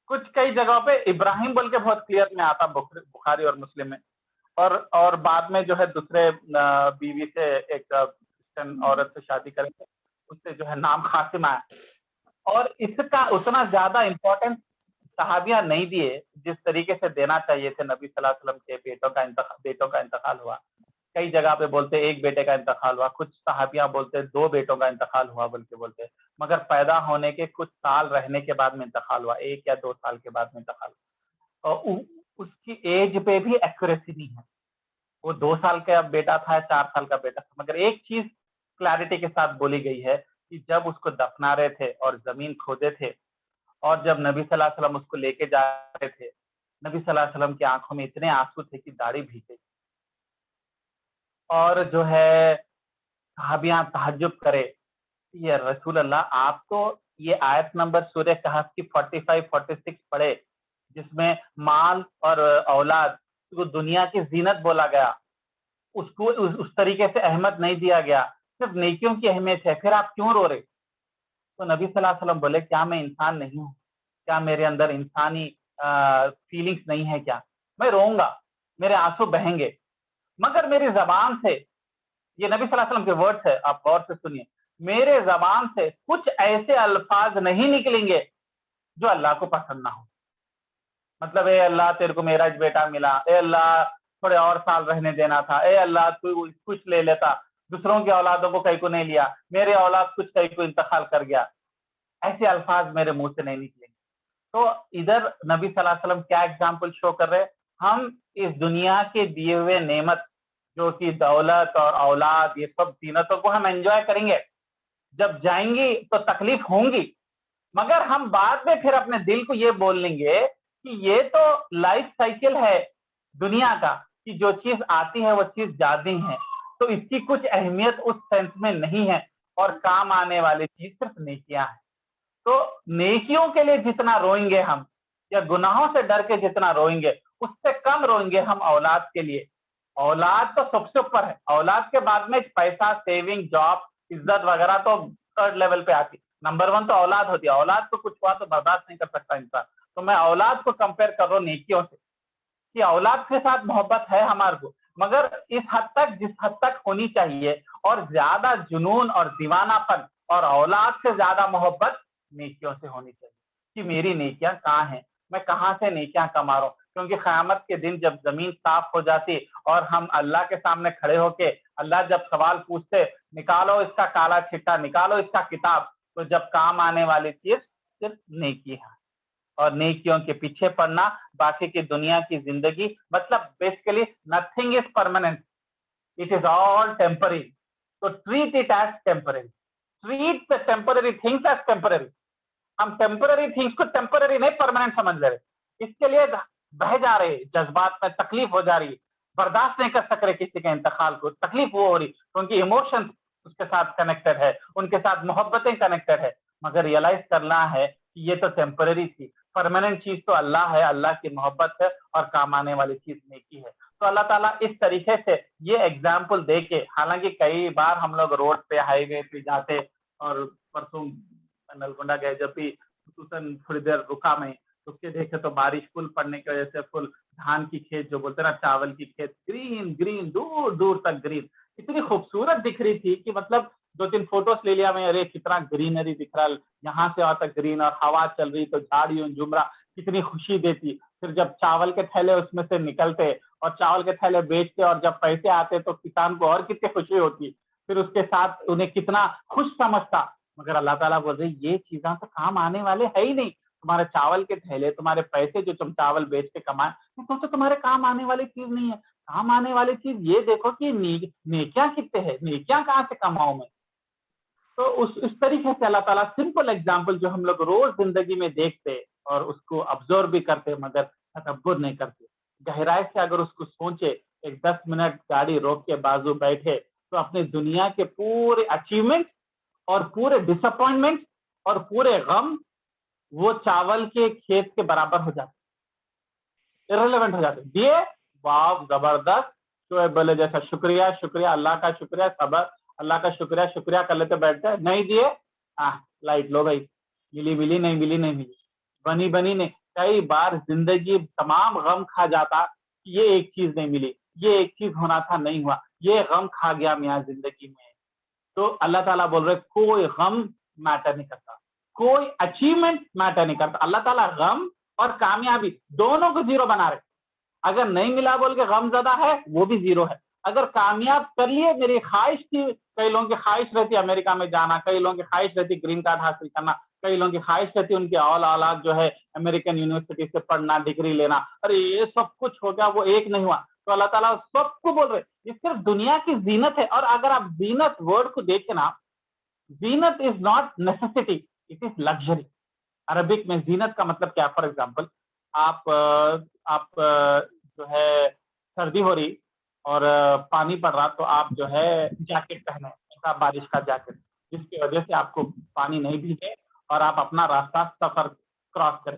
कुछ कई जगहों पे इब्राहिम बोल के बहुत क्लियर में आता बुखारी और मुस्लिम में, और बाद में जो है दूसरे बीवी से एक क्रिश्चियन औरत से शादी करेंगे, उससे जो है नाम कासिम आया। और इसका उतना ज्यादा इम्पोर्टेंस सहाबिया नहीं दिए जिस तरीके से देना चाहिए थे। नबी सल्लल्लाहु अलैहि वसल्लम के बेटों का इंतकाल हुआ, कई जगह पे बोलते एक बेटे का इंतकाल हुआ, कुछ सहाबिया बोलते 2 बेटों का इंतकाल हुआ बोल के बोलते, मगर पैदा होने के कुछ साल रहने के बाद में इंतकाल हुआ, 1 या 2 साल के बाद में इंतकाल हुआ। और उसकी एज पे भी एक्यूरेसी नहीं है, वो 2 साल का बेटा था, 4 साल का बेटा था। मगर एक चीज क्लैरिटी के साथ बोली गई है कि जब उसको दफना रहे थे और जमीन खोदे थे और जब नबी सल्लल्लाहु अलैहि वसल्लम उसको लेके जा रहे थे, नबी सल्लल्लाहु अलैहि वसल्लम की आंखों में इतने आंसू थे कि दाढ़ी भीग गई। और जो है सहाबियां तहज्जुब करे, ये रसूल अल्लाह, आप तो ये आयत नंबर सूरह कहफ की 45-46 पढ़े, जिसमें माल और औलाद को दुनिया की जीनत बोला गया, उसको उस तरीके से अहमियत नहीं दिया गया, सिर्फ नेकियों की अहमियत है, फिर आप क्यों रो रहे? तो नबी सल्लल्लाहु अलैहि वसल्लम बोले, क्या मैं इंसान नहीं हूँ? क्या मेरे अंदर इंसानी फीलिंग्स नहीं है? क्या मैं रोऊंगा, मेरे आंसू बहेंगे, मगर मेरी जबान से, ये नबी सल्लल्लाहु अलैहि वसल्लम के वर्ड्स है, आप गौर से सुनिए, मेरे जबान से कुछ ऐसे अल्फाज नहीं निकलेंगे जो अल्लाह को पसंद ना हो। मतलब ए अल्लाह तेरे को मेरा बेटा मिला, ए अल्लाह थोड़े और साल रहने देना था, ए अल्लाह तू कुछ ले लेता, दूसरों की औलादों को कहीं को नहीं लिया, मेरे औलाद कुछ कहीं को इंतकाल कर गया, ऐसे अल्फाज मेरे मुंह से नहीं निकलेंगे। तो इधर नबी सल्लल्लाहु अलैहि वसल्लम क्या एग्जाम्पल शो कर रहे हैं? हम इस दुनिया के दिए हुए नेमत, जो कि दौलत और औलाद, ये सब जीनतों को हम एंजॉय करेंगे, जब जाएंगी तो तकलीफ होंगी, मगर हम बाद में फिर अपने दिल को ये बोल लेंगे कि ये तो लाइफ साइकिल है दुनिया का, कि जो चीज आती है वो चीज जाती है, तो इसकी कुछ अहमियत उस सेंस में नहीं है, और काम आने वाली चीज सिर्फ नेकियां है। तो नेकियों के लिए जितना रोएंगे हम, या गुनाहों से डर के जितना रोएंगे, उससे कम रोएंगे हम औलाद के लिए। औलाद तो सबसे ऊपर है, औलाद के बाद में पैसा, सेविंग, जॉब, इज्जत वगैरह तो थर्ड लेवल पे आती, नंबर 1 तो औलाद होती है, औलाद को कुछ हुआ तो बर्दाश्त नहीं कर सकता इंसान, तो मैं औलाद को कंपेयर कर रहा हूँ नेकियों से कि औलाद के साथ मोहब्बत है हमारे को, मगर इस हद तक जिस हद तक होनी चाहिए, और ज्यादा जुनून और दीवानापन और औलाद से ज्यादा मोहब्बत नेकियों से होनी चाहिए कि मेरी नेकियां कहाँ हैं, मैं कहाँ से नेकियां कमा रहा हूँ। क्योंकि क़यामत के दिन जब जमीन साफ हो जाती और हम अल्लाह के सामने खड़े होके अल्लाह जब सवाल पूछते, निकालो इसका काला छिट्टा, निकालो इसका किताब, तो जब काम आने वाली चीज सिर्फ नेकी है और नेकियों के पीछे पड़ना, बाकी की दुनिया की जिंदगी, मतलब basically nothing is permanent, it is all temporary, तो treat it as temporary, treat the temporary things as temporary. हम टेम्पररी थिंग्स को टेम्पररी नहीं परमानेंट समझ ले रहे, इसके लिए बह जा रहे, जज्बात में तकलीफ हो जा रही, बर्दाश्त नहीं कर सक रहे किसी के इंतकाल को, तकलीफ वो हो रही, उनकी इमोशंस उसके साथ कनेक्टेड है, उनके साथ मोहब्बतें कनेक्टेड है, मगर रियलाइज करना है कि ये तो टेम्पररी थी, परमानेंट चीज तो अल्लाह है, अल्लाह की मोहब्बत है और काम आने वाली चीज नेकी है। तो अल्लाह ताला इस तरीके से ये एग्जाम्पल दे के, हालांकि कई बार हम लोग रोड पे हाईवे पे जाते, और परसों नलगुंडा गए जब भी थोड़ी देर रुका मैं, उसके देखे तो बारिश फुल पड़ने की वजह से फुल धान की खेत, जो बोलते हैं ना चावल की खेत, ग्रीन ग्रीन दूर दूर तक ग्रीन, इतनी खूबसूरत दिख रही थी कि मतलब 2-3 फोटोज ले लिया मैं, अरे कितना ग्रीनरी दिख रहा है, यहाँ से वहां तक ग्रीन, और हवा चल रही तो झाड़ियों झुमरा, कितनी खुशी देती। फिर जब चावल के थैले उसमें से निकलते और चावल के थैले बेचते और जब पैसे आते तो किसान को और कितनी खुशी होती, फिर उसके साथ उन्हें कितना खुश समझता। मगर अल्लाह ताला बोल रहे ये चीजें तो काम आने वाले है ही नहीं, तुम्हारे चावल के थैले, तुम्हारे पैसे जो तुम चावल बेच के कमाए, तो तुम्हारे काम आने वाली चीज नहीं है। काम आने वाली चीज ये देखो कि नेकियां कितने हैं, नेकियां कहाँ से कमाऊं मैं। तो उस तरीके से अल्लाह ताला सिंपल एग्जाम्पल जो हम लोग रोज जिंदगी में देखते और उसको ऑब्जर्व भी करते मगर तदब्बुर नहीं करते, गहराई से अगर उसको सोचे, एक 10 मिनट गाड़ी रोक के बाजू बैठे तो अपने दुनिया के पूरे अचीवमेंट और पूरे डिसअपॉइंटमेंट और पूरे गम वो चावल के खेत के बराबर हो जाते, इररिलेवेंट हो जाते। दिए वाह जबरदस्त, तो बोले जैसा शुक्रिया शुक्रिया, अल्लाह का शुक्रिया, सबर अल्लाह का शुक्रिया शुक्रिया कर लेते बैठते, नहीं दिए लाइट लो भाई, मिली मिली नहीं मिली नहीं मिली, बनी बनी नहीं। कई बार जिंदगी तमाम गम खा जाता, ये एक चीज नहीं मिली, ये एक चीज होना था नहीं हुआ, ये गम खा गया मियाँ जिंदगी में। तो अल्लाह ताला बोल रहे कोई गम मैटर नहीं करता, कोई अचीवमेंट मैटर नहीं करता। अल्लाह ताला गम और कामयाबी दोनों को जीरो बना रहे। अगर नहीं मिला बोल के गम ज्यादा है, वो भी जीरो है। अगर कामयाब कर लिए, मेरी ख्वाहिश थी, कई लोगों की ख्वाहिश रहती अमेरिका में जाना, कई लोगों की ख्वाहिश रहती ग्रीन कार्ड हासिल करना, कई लोगों की ख्वाहिश रहती उनकी औलाद जो है अमेरिकन यूनिवर्सिटी से पढ़ना, डिग्री लेना, अरे ये सब कुछ हो गया, वो एक नहीं हुआ। तो अल्लाह ताला सबको बोल रहे ये सिर्फ दुनिया की जीनत है। और अगर आप जीनत वर्ड को देखें ना, जीनत is not necessity, it is luxury. Arabic में जीनत का मतलब क्या है? फॉर एग्जाम्पल आप जो है सर्दी हो रही और पानी पड़ रहा, तो आप जो है जैकेट पहने, ऐसा बारिश का जैकेट, जिसकी वजह से आपको पानी नहीं भीगे और आप अपना रास्ता सफर क्रॉस करें।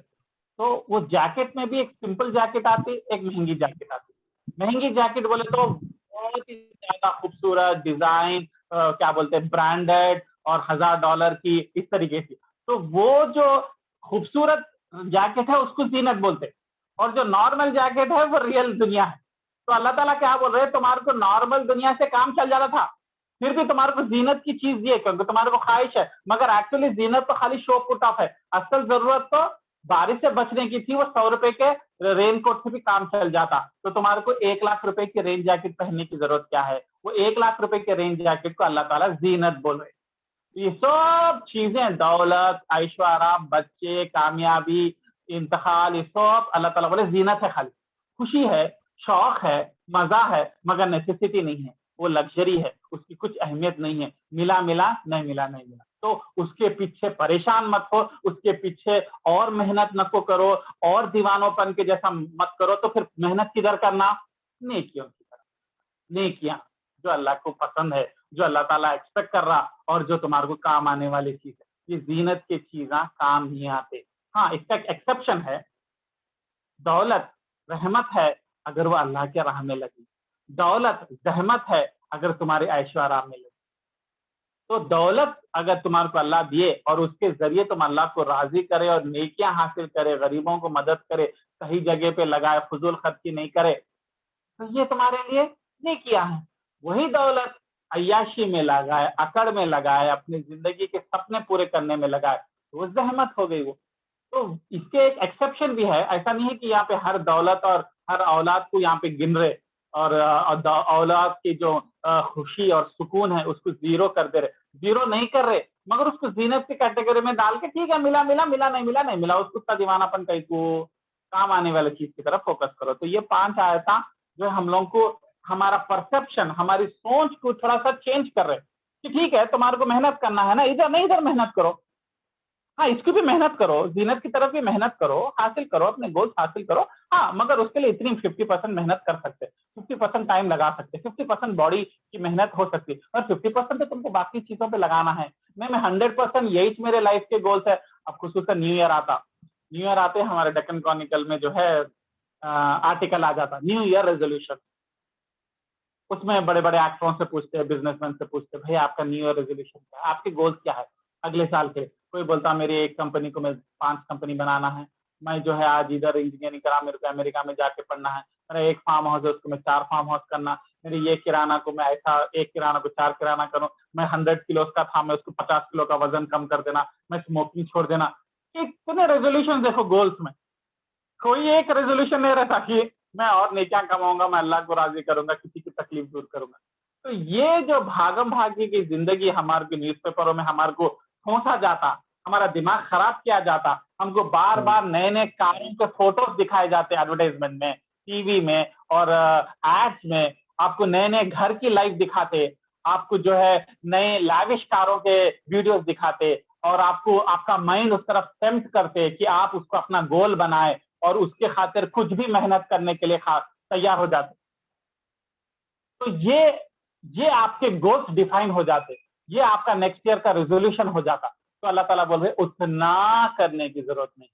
तो वो जैकेट में भी एक सिंपल जैकेट आती, एक महंगी जैकेट आती। महंगी जैकेट बोले तो बहुत ही ज्यादा खूबसूरत डिजाइन, क्या बोलते हैं, ब्रांडेड और $1000 की, इस तरीके की। तो वो जो खूबसूरत जैकेट है उसको जीनत बोलते हैं, और जो नॉर्मल जैकेट है वो रियल दुनिया है। तो अल्लाह ताला क्या बोल रहे हैं, तुम्हारे को नॉर्मल दुनिया से काम चल जाता था, फिर भी तुम्हारे को जीनत की चीज ये, क्योंकि तुम्हारे को ख्वाहिश है, मगर एक्चुअली जीनत तो खाली शो पुट ऑफ है। असल जरूरत तो बारिश से बचने की थी, वो 100 रुपए के रेन कोट से भी काम चल जाता। तो तुम्हारे को 1 लाख रुपए की रेन जैकेट पहनने की जरूरत क्या है? वो 1 लाख रुपए के रेन जैकेट को अल्लाह ताला जीनत बोल रहे। ये सब चीजें, दौलत, ऐश्वर्य, बच्चे, कामयाबी, इंतकाल, ये सब अल्लाह ताला बोले जीनत है, खाली खुशी है, शौक है, मजा है, मगर नेसेसिटी नहीं है, वो लग्जरी है, उसकी कुछ अहमियत नहीं है। मिला मिला, नहीं मिला नहीं मिला, तो उसके पीछे परेशान मत हो, उसके पीछे और मेहनत न को करो, और दीवानोपन के जैसा मत करो। तो फिर मेहनत किधर करना? नेकियों की तरफ, नेकियां जो अल्लाह को पसंद है, जो अल्लाह ताला एक्सपेक्ट कर रहा, और जो तुम्हारे को काम आने वाली चीज है। ये जीनत की चीजें काम नहीं आते। हाँ, इसका एक एक्सेप्शन है, दौलत रहमत है अगर वो अल्लाह के राह में लगी, दौलत जहमत है अगर तुम्हारे ऐश्वर्य में लगी। تو دولت اگر تمہارے کو اللہ دیے اور اس کے ذریعے تم اللہ کو راضی کرے اور نیکیاں حاصل کرے, غریبوں کو مدد کرے, صحیح جگہ پہ لگائے, فضول خرچی نہیں کرے, تو یہ تمہارے لیے نیکیاں ہیں. وہی دولت عیاشی میں لگائے, اکڑ میں لگائے, اپنی زندگی کے سپنے پورے کرنے میں لگائے, تو وہ زحمت ہو گئی. وہ تو اس کے ایک ایکسیپشن بھی ہے. ایسا نہیں ہے کہ یہاں پہ ہر دولت اور ہر اولاد کو یہاں پہ گن رہے اور اولاد کی جو خوشی اور سکون ہے اس کو زیرو کر دے رہے. زیرو نہیں کر رہے, مگر اس کو زینت کی کیٹیگری میں ڈال کے ٹھیک ہے ملا ملا ملا نہیں ملا نہیں ملا, اس کو دیوانہ پن کہیں کو کام آنے والی چیز کی طرف فوکس کرو. تو یہ 5 آیتاں جو ہم لوگوں کو ہمارا پرسپشن, ہماری سوچ کو تھوڑا سا چینج کر رہے کہ ٹھیک ہے تمہارے کو محنت کرنا ہے نا, ادھر نہیں ادھر محنت کرو, ہاں اس کی بھی محنت کرو, زینت کی طرف بھی محنت کرو, حاصل کرو, اپنے گولز حاصل کرو, ہاں مگر اس کے لیے اتنی 50% محنت کر سکتے, 50% ٹائم لگا سکتے, 50% باڈی کی محنت ہو سکتی, اور 50% تو تم کو باقی چیزوں پہ لگانا ہے. میں 100% یہی میرے لائف کے گولس ہے. اب خصوصاً نیو ایئر آتے ہمارے ڈیکن کرونیکل میں جو ہے آرٹیکل آ جاتا نیو ایئر ریزولوشن. اس میں بڑے بڑے ایکٹروں سے پوچھتے ہیں, بزنس مین سے پوچھتے ہیں, بھائی آپ کا نیو ایئر ریزولوشن کیا ہے, آپ کے گولس کیا ہے اگلے سال کے. کوئی بولتا میری ایک کمپنی کو میں 5 کمپنی بنانا ہے, میں جو ہے آج ادھر انجینئرنگ کرا, میرے کو امریکہ میں جا کے پڑھنا ہے, میرا ایک فارم ہاؤس ہے اس کو میں 4 فارم ہاؤس کرنا, میری یہ کرانہ کو میں ایسا ایک کرانہ کو 4 کرانہ کروں, میں 100 کلو کا تھا میں اس کو 50 کلو کا وزن کم کر دینا, میں اسموکنگ چھوڑ دینا. اتنے ریزولوشن دیکھو گولس میں, کوئی ایک ریزولوشن نہیں رہتا کہ میں اور نیکیاں کماؤں گا, میں اللہ کو راضی کروں گا, کسی کی تکلیف دور کروں گا. تو یہ جو بھاگم بھاگی کی زندگی ہمارے کو نیوز پیپروں میں ہمارے کو پھونسا جاتا, ہمارا دماغ خراب کیا جاتا, ہم کو بار بار نئے نئے کاروں کے فوٹوز دکھائے جاتے ایڈورٹائزمنٹ میں, ٹی وی میں اور ایڈس میں, آپ کو نئے نئے گھر کی لائف دکھاتے, آپ کو جو ہے نئے لیوش کاروں کے ویڈیوز دکھاتے, اور آپ کو آپ کا مائنڈ اس طرف ٹیمپٹ کرتے کہ آپ اس کو اپنا گول بنائے اور اس کے خاطر کچھ بھی محنت کرنے کے لیے تیار ہو جاتے. تو یہ آپ کے گولز ڈیفائن ہو جاتے, یہ آپ کا نیکسٹ ایئر کا ریزولوشن ہو جاتا. تو اللہ تعالیٰ بول رہے اتنا کرنے کی ضرورت نہیں,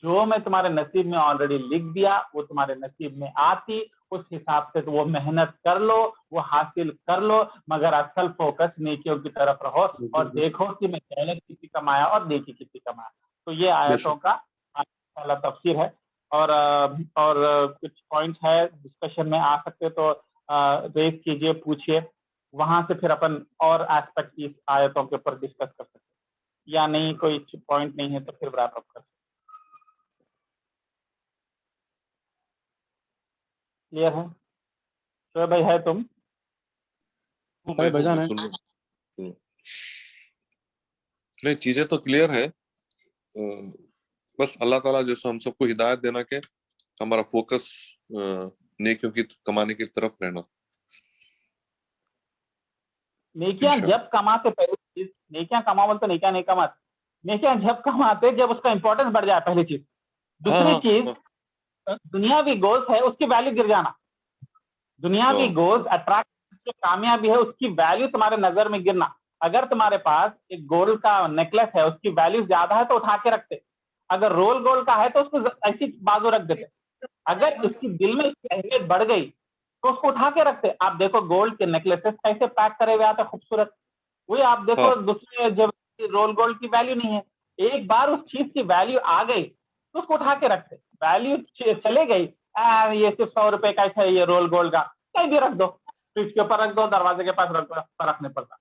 جو میں تمہارے نصیب میں آلریڈی لکھ دیا وہ تمہارے نصیب میں آتی, اس حساب سے تو وہ محنت کر لو, وہ حاصل کر لو, مگر اصل فوکس نیکیوں کی طرف رہو اور دیکھو کہ میں دولت کتنی کمایا اور نیکی کتنی کمایا. تو یہ آیتوں کا تفسیر ہے, اور کچھ پوائنٹس ہے ڈسکشن میں آ سکتے تو ریز کیجئے, پوچھئے, وہاں سے پھر اپن اور ایسپیکٹ کی آیتوں کے اوپر ڈسکس کر سکتے, یا نہیں کوئی پوائنٹ نہیں ہے تو پھر ریپ اپ کر سکتے. کلیئر ہے شعیب بھائی, ہے تم بھجان ہے نہیں, چیزیں تو کلیئر ہے, بس اللہ تعالیٰ جو ہم سب کو ہدایت دینا کہ ہمارا فوکس نیکیوں کی کمانے کی طرف رہنا. نیکیاں جب کماتے, پہلی چیز نیکیاں کما بولتے نیکیاں نہیں کماتے, نیکیاں جب کماتے جب اس کا امپورٹنس بڑھ جائے, پہلی چیز. دوسری چیز دنیاوی گولز ہے اس کی ویلیو گر جانا, دنیاوی گولز اٹریکٹ جو کامیابی ہے اس کی ویلیو تمہارے نظر میں گرنا. اگر تمہارے پاس ایک گولڈ کا نیکلس ہے اس کی ویلیو زیادہ ہے تو اٹھا کے رکھتے, اگر رول گولڈ کا ہے تو اس کو ایسی بازو رکھ دیتے, اگر اس کی دل میں اس کی اہمیت بڑھ گئی تو اس کو اٹھا کے رکھتے. آپ دیکھو گولڈ کے نیکلسز کیسے پیک کرے ہوئے آتے خوبصورت, وہی آپ دیکھو دوسرے جب رول گولڈ کی ویلیو نہیں ہے, ایک بار اس چیز کی ویلیو آ گئی تو اس کو اٹھا کے رکھتے, ویلیو چلے گئی یہ صرف 100 روپے کا ہے یہ رول گولڈ کا, کہیں بھی رکھ دو, فریج کے اوپر رکھ دو, دروازے کے پاس رکھنے پڑتا.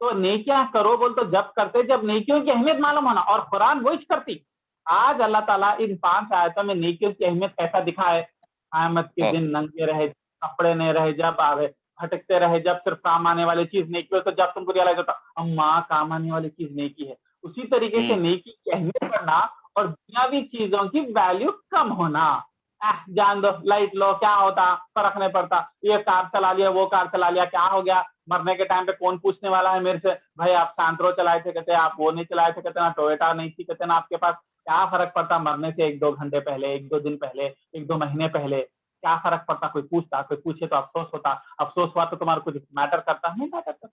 تو نیکیاں کرو بول تو جب کرتے جب نیکیوں کی اہمیت معلوم ہونا, اور قرآن وہی کرتی. آج اللہ تعالیٰ ان 5 آیتوں میں نیکیوں کی اہمیت کیسا دکھائے, قیامت کے دن ننگے رہے, کپڑے نہیں رہے, جب آوے بھٹکتے رہے, جب صرف کام آنے والی چیز نیکی ہو تو جب تم کو ریئلائز ہوتا اماں کام آنے والی چیز نیکی ہے. اسی طریقے سے نیکی کی اہمیت کرنا اور دنیاوی چیزوں کی ویلیو کم ہونا. جان دو, لائٹ لو, کیا ہوتا, فرق نہیں پڑتا, یہ کار چلا لیا وہ کار چلا لیا, کیا ہو گیا, مرنے کے ٹائم پہ کون پوچھنے والا ہے میرے سے, بھائی آپ سانترو چلائے تھے کہتے, آپ وہ نہیں چلائے تھے کہتے, نا ٹویوٹا نہیں تھی کہتے نا آپ کے پاس, کیا فرق پڑتا مرنے سے 1-2 گھنٹے پہلے, 1-2 دن پہلے, 1-2 مہینے پہلے, کیا فرق پڑتا, کوئی پوچھتا, کوئی پوچھے تو افسوس ہوتا, افسوس ہوا تو تمہارا کچھ میٹر کرتا نہیں میٹر کرتا.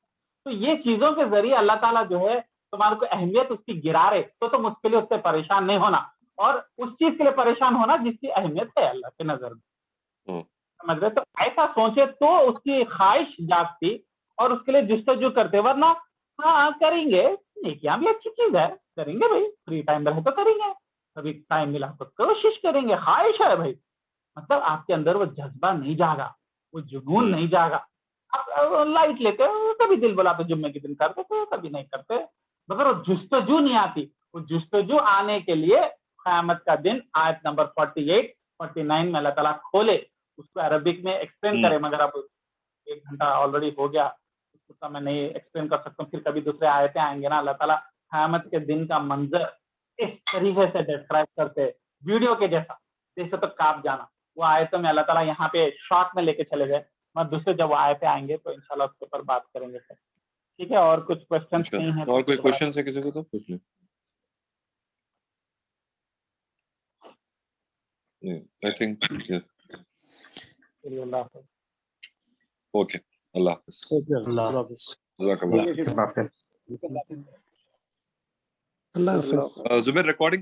تو یہ چیزوں کے ذریعے اللہ تعالیٰ جو ہے تمہارے کو اہمیت اس کی گرا رہے تو تم اس کے لیے اس سے پریشان نہیں ہونا, اور اس چیز کے لیے پریشان ہونا جس کی اہمیت ہے اللہ کے نظر میں, سمجھ رہے. تو ایسا سوچے تو اس کی خواہش جاگتی اور اس کے لیے جستجو کرتے, ورنہ हाँ करेंगे, नेकियां भी अच्छी चीज है, करेंगे भाई, फ्री टाइम रहे तो करेंगे, कभी टाइम मिला तो कोशिश करेंगे, ख्वाहिश है भाई, मतलब आपके अंदर वो जज्बा नहीं जागा, वो जुनून नहीं जागा, आप लाइट लेते हो, कभी दिल बोला तो जुम्मे के दिन कर देते हो, कभी नहीं करते, मगर वो जुस्तजू नहीं आती, वो जुस्तजू आने के लिए क़यामत का दिन आयत नंबर 48, 49 में अल्लाह ताला खोले, उसको अरबिक में एक्सप्लेन करे, मगर अब 1 घंटा ऑलरेडी हो गया, उसको मैं नहीं एक्सप्लेन कर सकता हूँ, फिर कभी दूसरे आयतें आएंगे ना, अल्लाह ताला क़यामत के दिन का मंजर इस तरीके से डिस्क्राइब करते, वीडियो के जैसा, जैसे तो कांप जाना, वो आयतों में अल्लाह ताला यहाँ पे शॉर्ट में लेके चले गए, मैं दूसरे जब वो आयतें आएंगे तो इंशाल्लाह उसके ऊपर बात करेंगे सर, ठीक है। और कुछ क्वेश्चंस नहीं है और कोई क्वेश्चन है किसी को तो पूछ ले। आई थिंक ओके, अल्लाह हाफिज़। अल्लाह हाफिज़। जज़ाकल्लाह। अल्लाह हाफिज़। अल्लाह हाफिज़। जुबैर रिकॉर्डिंग